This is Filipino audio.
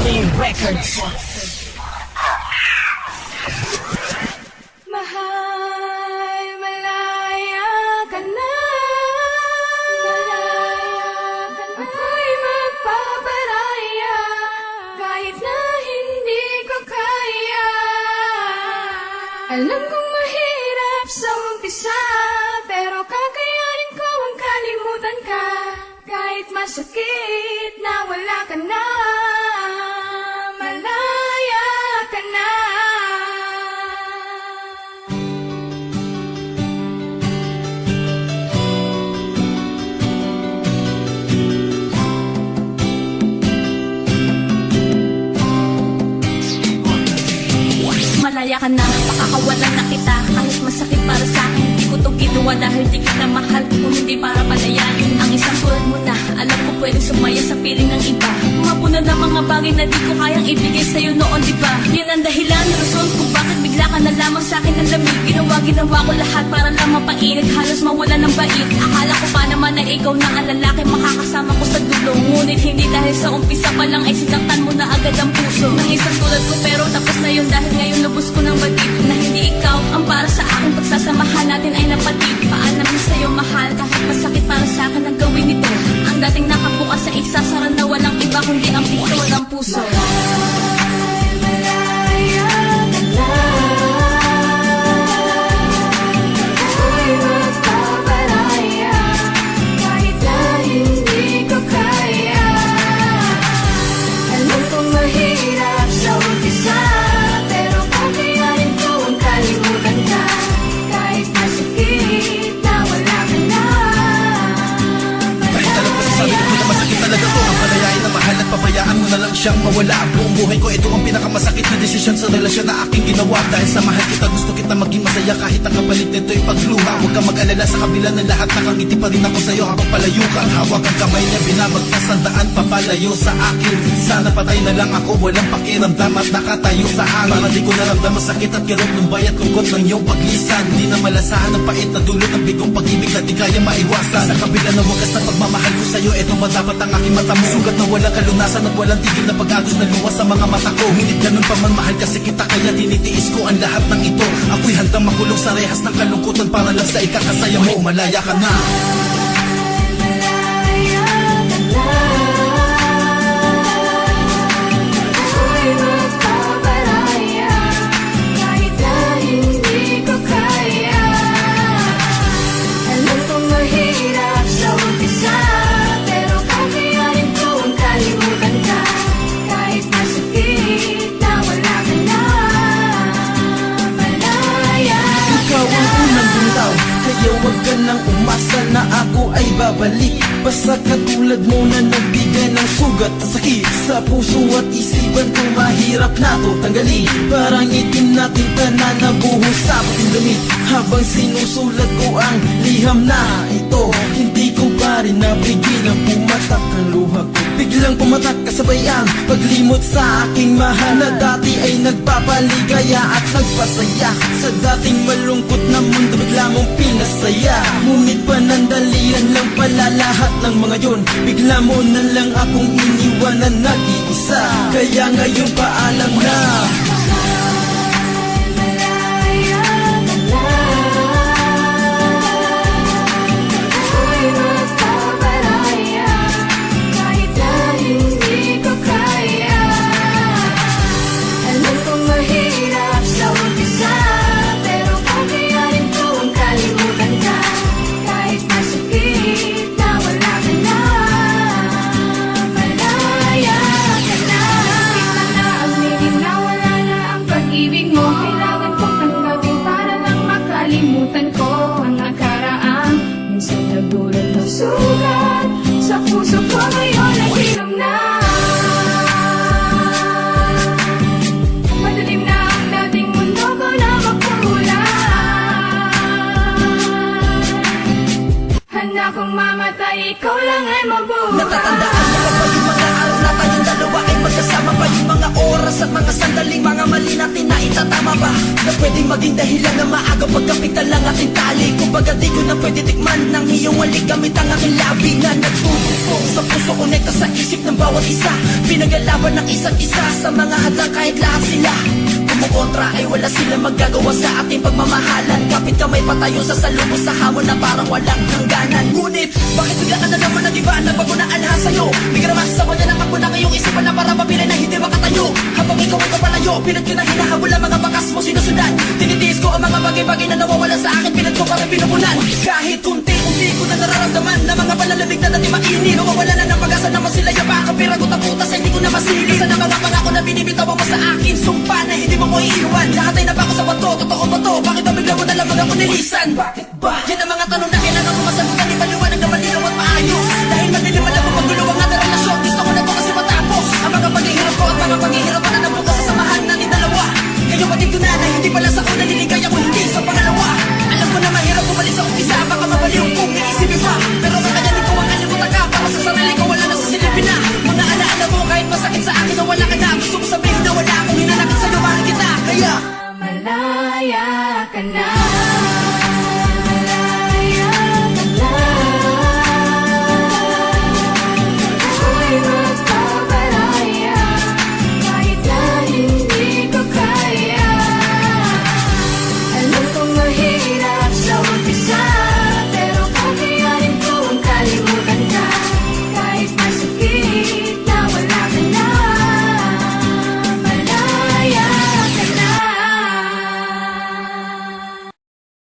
Records. Mahal, malaya ka na. Ako'y magpaparaya kahit na hindi ko kaya. Alam kong mahirap sa umpisa, pero kakayanin ko ang kalimutan ka. Kahit masakit na wala ka na, malaya ka na. Malaya ka na, pakakawalan na kita. Kahit masakit para sa akin, hindi ko to ginawa dahil di kita mahal. Kung hindi para palayain ang isang tulad mo na alam ko pwedeng sumaya sa piling ng iba. Mabuna na mga bagay na di ko kayang ibigay sa'yo noon, diba? Yan ang dahilan, rason kung bakit bigla ka na lamang sa'kin ng lamig. Ginawa ko lahat para lang mapainit, halos mawala ng bait. Akala ko pa naman na ikaw na ang lalaki makakasama ko sa dulo. Ngunit hindi dahil sa umpisa pa lang ay sinaktan mo na agad ang puso ng isang tulad ko, pero tapos na yun dahil ngayon lubos ko ng batid na hindi ikaw ang para sa akin. Pagsasamahan natin ay napatid. Paalam na sa'yo mahal, kahit masakit para sa akin ang gawin nito. Ang dating nakabukas sa isasara na walang iba kundi ang pito ng puso. Pabayaan mo na lang siyang mawala. Buong buhay ko ito ang pinakamasakit na desisyon sa relasyon na aking ginawa. Dahil sa mahal kita, gusto kita maging masaya kahit ang kapalit nito'y pagluha. Huwag kang mag-alala, sa kabila ng lahat nakangiti pa rin ako sa'yo habang palayo ka. Hawak ang kamay niya, binabagtas ang daan papalayo sa akin. Sana patay na lang ako, walang pakiramdam at nakatayo sa hangin. Para di ko naramdam ang sakit at kirot ng bayat lungkot ng iyong paglisan. Di na malasahan ang pait na dulot ng bigong pag-ibig na di kaya maiwasan. Sa kabila ng wagas na pagmamahal ko sa'yo, ito madapat ang aking mata mo. Sugat na walang kalunasan at walang tigil na pag-agos na luwas sa mga mata ko. Ngunit ganun pa man mahal kasi kita, kaya tinitiis ko ang lahat ng ito. Ako'y handang makulong sa rehas ng kalungkutan para lang sa ikakasaya mo. Malaya ka na. Huwag ka nang umasa na ako ay babalik. Basta katulad mo na nagbigay ng sugat at sakit sa puso at isipan ko, mahirap na to tanggalin. Parang itim natin tanan na buhos sa puting damit. Habang sinusulat ko ang liham na ito, hindi ko pa rin napigilang pumatak ang luha ko. Biglang pumatak kasabay ang paglimot sa aking mahal na dati ay nagpapaligaya at nagpasaya. Sa dating malungkot na mundo bigla mong pinasaya. Ngunit panandalian lang pala lahat ng mga yun. Bigla mo na lang akong iniwanan nag-iisa. Kaya ngayon paalam na. Sugat sa puso ko ngayon ay hinom na. Madilim na ang dating mundo ko na magpakulay. Handa kong mamatay, ikaw lang ay mabuhay. Natatandaan mo pa ba yung mga araw na tayong dalawa ay magkasama pa? Yung mga oras at mga sandaling mga mali natin na itatama ba? Na pwedeng maging dahilan na maaga pagkapit na lang ating tali. Kung Kumbaga di ko na pwede tikman ng iyong walik gamit ang aking labi na nagtutugtog sa puso, konekta sa isip ng bawat isa. Pinaglalaban ng isa't isa sa mga hadlang kahit lahat sila kumukontra ay wala silang magagawa sa ating pagmamahalan. Kapit kamay patayo sa salubos sa hamon na parang walang hangganan. Ngunit bakit bigla ka na naman nag-iba na bago na alhan sa'yo? Bigla naman sa kanya ng ako na ngayong isipan na para mapili na hindi makatayo. Habang ikaw ay papalayo, pinat ko na hinahabol ang mga bakas mo sinusundan. Tinitiis ko ang mga bagay-bagay na nawawala sa akin, pinat ko para pinupunan. Kahit unti-unti ko na nararamdaman na mga palalamig na dati mainit. Nawawala na ng pag-asa na masilaya pa ang piragot at putas ay hindi ko na masili. Isa na mga pangako na binibitawan mo sa akin, sumpa na hindi mo ko iiwan. Lahat ay napako sa bato, totoo ba to? Bakit ba bigla mo na lang ako nilisan? Bakit ba? Yan ang mga tanong na kailangan ko masagutan. Ipaliwanag na malinaw at maayos. Dahil madilim na lang ang paggulo ang ating relasyon. Gusto ko na to kasi matapos ang mga paghihirap ko at mga paghihirap